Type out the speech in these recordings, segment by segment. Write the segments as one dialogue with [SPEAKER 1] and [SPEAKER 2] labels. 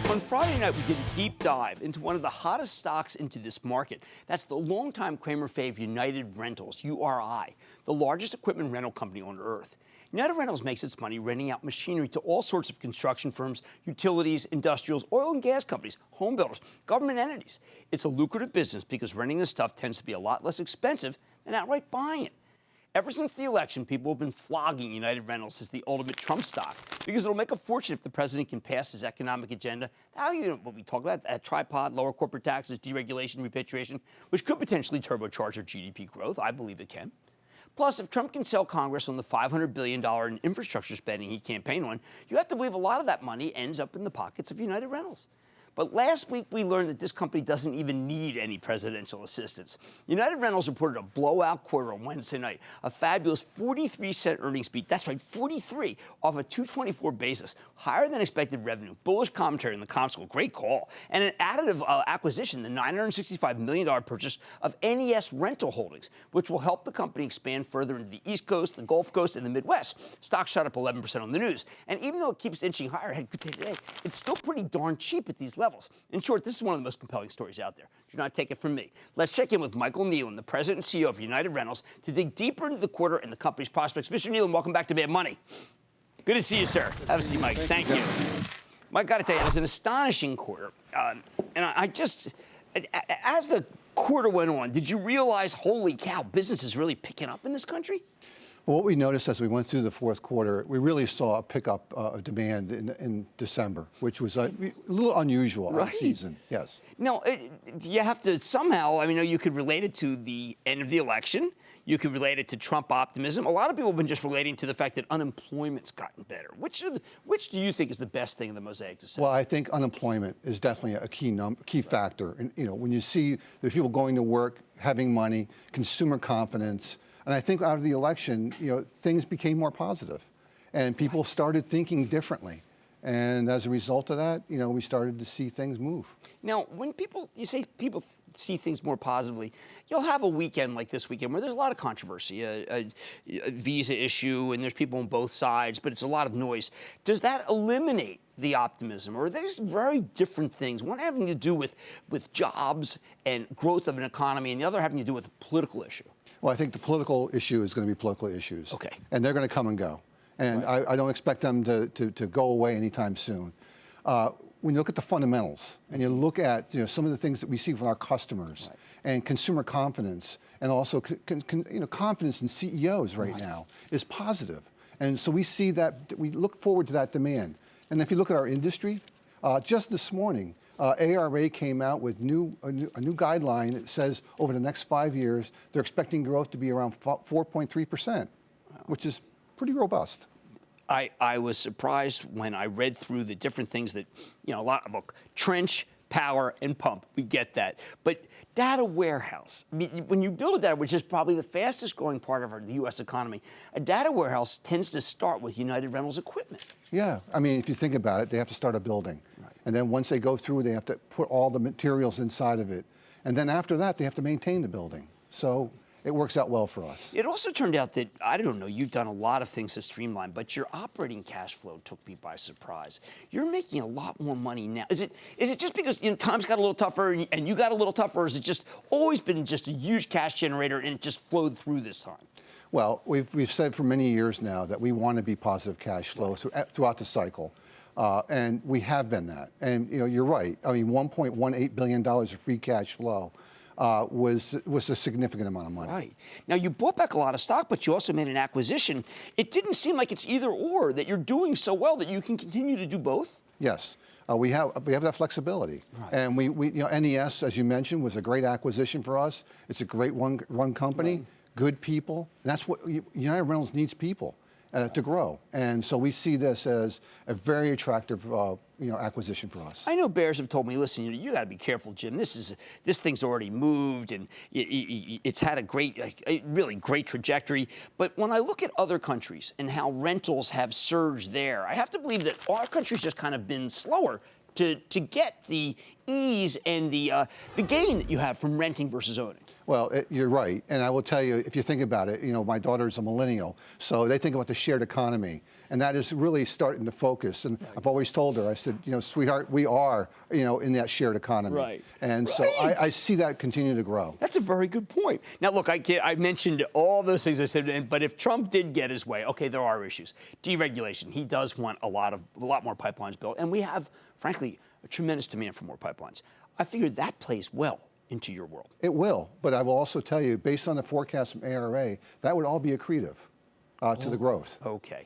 [SPEAKER 1] On Friday night, we did a deep dive into one of the hottest stocks into this market. That's the longtime Cramer fave United Rentals, URI, the largest equipment rental company on earth. United Rentals makes its money renting out machinery to all sorts of construction firms, utilities, industrials, oil and gas companies, home builders, government entities. It's a lucrative business because renting this stuff tends to be a lot less expensive than outright buying it. Ever since the election, people have been flogging United Rentals as the ultimate Trump stock because it'll make a fortune if the president can pass his economic agenda. Now, you know what we talk about, that tripod, lower corporate taxes, deregulation, repatriation, which could potentially turbocharge our GDP growth. I believe it can. Plus, if Trump can sell Congress on the $500 billion in infrastructure spending he campaigned on, you have to believe a lot of that money ends up in the pockets of United Rentals. But last week, we learned that this company doesn't even need any presidential assistance. United Rentals reported a blowout quarter on Wednesday night, a fabulous 43-cent earnings beat. That's right, 43 off a 224 basis, higher than expected revenue, bullish commentary in the comp school, great call, and an additive acquisition, the $965 million purchase of NES Rental Holdings, which will help the company expand further into the East Coast, the Gulf Coast, and the Midwest. Stock shot up 11% on the news. And even though it keeps inching higher ahead today, it's still pretty darn cheap at these levels. In short, this is one of the most compelling stories out there. Do not take it from me. Let's check in with Michael Kneeland, the president and CEO of United Rentals, to dig deeper into the quarter and the company's prospects. Mr. Kneeland, welcome back to Mad Money. Good to see you, sir. Have a seat, Mike. Thank you. Mike, got to tell you, it was an astonishing quarter. And I just, as the quarter went on, did you realize, holy cow, business is really picking up in this country?
[SPEAKER 2] Well, what we noticed as we went through the fourth quarter, we really saw a pickup of demand in December, which was a little unusual
[SPEAKER 1] right.
[SPEAKER 2] season. Yes.
[SPEAKER 1] Now, you have to somehow, I mean, you could relate it to the end of the election. You could relate it to Trump optimism. A lot of people have been just relating to the fact that unemployment's gotten better. Which do you think is the best thing in the mosaic to say?
[SPEAKER 2] Well, I think unemployment is definitely a key factor. And, when you see the people going to work, having money, consumer confidence. And I think out of the election, things became more positive, and people started thinking differently. And as a result of that, we started to see things move.
[SPEAKER 1] Now, when you say people see things more positively, you'll have a weekend like this weekend where there's a lot of controversy, a visa issue, and there's people on both sides, but it's a lot of noise. Does that eliminate the optimism, or are these very different things? One having to do with jobs and growth of an economy, and the other having to do with a political issue?
[SPEAKER 2] Well, I think the political issue is going to be political issues.
[SPEAKER 1] Okay.
[SPEAKER 2] And they're going to come and go. And right. I don't expect them to go away anytime soon. When you look at the fundamentals and you look at some of the things that we see from our customers right. and consumer confidence and also confidence in CEOs right now is positive. And so we see that, we look forward to that demand. And if you look at our industry, just this morning, ARA came out with a new guideline that says over the next 5 years, they're expecting growth to be around 4.3%, which is pretty robust.
[SPEAKER 1] I was surprised when I read through the different things that, look, trench, power, and pump, we get that. But data warehouse, I mean, when you build a data, which is probably the fastest growing part of the U.S. economy, a data warehouse tends to start with United Rentals equipment.
[SPEAKER 2] Yeah, I mean, if you think about it, they have to start a building. Right. And then once they go through, they have to put all the materials inside of it. And then after that, they have to maintain the building. So it works out well for us.
[SPEAKER 1] It also turned out that, I don't know, you've done a lot of things to streamline, but your operating cash flow took me by surprise. You're making a lot more money now. Is it just because times got a little tougher and you got a little tougher, or is it just always been just a huge cash generator and it just flowed through this time?
[SPEAKER 2] Well, we've said for many years now that we want to be positive cash flow throughout the cycle. And we have been that. And you're right. I mean, $1.18 billion of free cash flow was a significant amount of money.
[SPEAKER 1] Right. Now, you bought back a lot of stock, but you also made an acquisition. It didn't seem like it's either or, that you're doing so well that you can continue to do both?
[SPEAKER 2] Yes. We have that flexibility. Right. And we NES, as you mentioned, was a great acquisition for us. It's a great run company, right. Good people. And that's what United Rentals needs, people. To grow. And so we see this as a very attractive acquisition for us.
[SPEAKER 1] I know bears have told me, listen, you got to be careful, Jim. This thing's already moved, and it's had a really great trajectory. But when I look at other countries and how rentals have surged there, I have to believe that our country's just kind of been slower to get the ease and the gain that you have from renting versus owning.
[SPEAKER 2] Well, you're right, and I will tell you, if you think about it, my daughter's a millennial, so they think about the shared economy, and that is really starting to focus. And I've always told her, I said, sweetheart, we are, in that shared economy.
[SPEAKER 1] Right.
[SPEAKER 2] And so I see that continue to grow.
[SPEAKER 1] That's a very good point. Now, look, I mentioned all those things I said, but if Trump did get his way, okay, there are issues. Deregulation, he does want a lot more pipelines built, and we have, frankly, a tremendous demand for more pipelines. I figure that plays well into your world.
[SPEAKER 2] It will, but I will also tell you, based on the forecast from ARA, that would all be accretive to the growth.
[SPEAKER 1] Okay.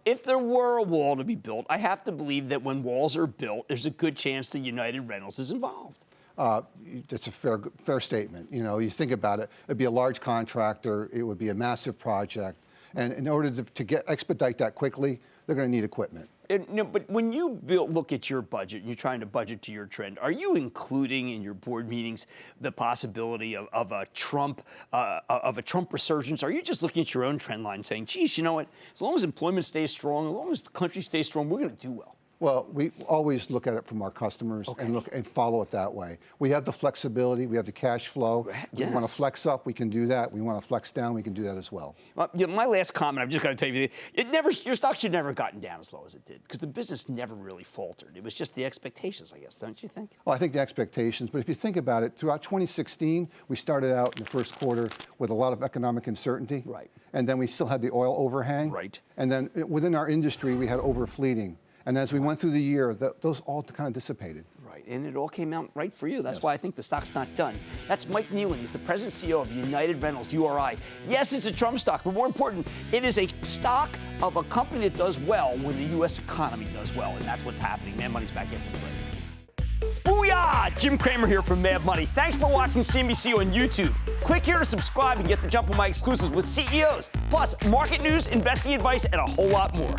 [SPEAKER 1] If there were a wall to be built, I have to believe that when walls are built, there's a good chance that United Rentals is involved.
[SPEAKER 2] That's a fair statement. You think about it, it'd be a large contractor, it would be a massive project, and in order to expedite that quickly, they're going to need equipment.
[SPEAKER 1] But when you look at your budget, and you're trying to budget to your trend, are you including in your board meetings the possibility of a Trump resurgence? Are you just looking at your own trend line saying, geez, you know what, as long as employment stays strong, as long as the country stays strong, we're going to do well?
[SPEAKER 2] Well, we always look at it from our customers and follow it that way. We have the flexibility, we have the cash flow.
[SPEAKER 1] Yes.
[SPEAKER 2] We want to flex up, we can do that. We want to flex down, we can do that as well.
[SPEAKER 1] My last comment, I've just got to tell you, your stock should never have gotten down as low as it did because the business never really faltered. It was just the expectations, I guess, don't you think?
[SPEAKER 2] Well, I think the expectations, but if you think about it, throughout 2016, we started out in the first quarter with a lot of economic uncertainty.
[SPEAKER 1] Right.
[SPEAKER 2] And then we still had the oil overhang.
[SPEAKER 1] Right.
[SPEAKER 2] And then within our industry, we had overfleeting. And as we went through the year, those all kind of dissipated.
[SPEAKER 1] Right, and it all came out right for you. That's why I think the stock's not done. That's Mike Kneeland. He's the president and CEO of United Rentals, URI. Yes, it's a Trump stock, but more important, it is a stock of a company that does well when the U.S. economy does well, and that's what's happening. Mad Money's back after the break. Booyah! Jim Cramer here from Mad Money. Thanks for watching CNBC on YouTube. Click here to subscribe and get the jump on my exclusives with CEOs, plus market news, investing advice, and a whole lot more.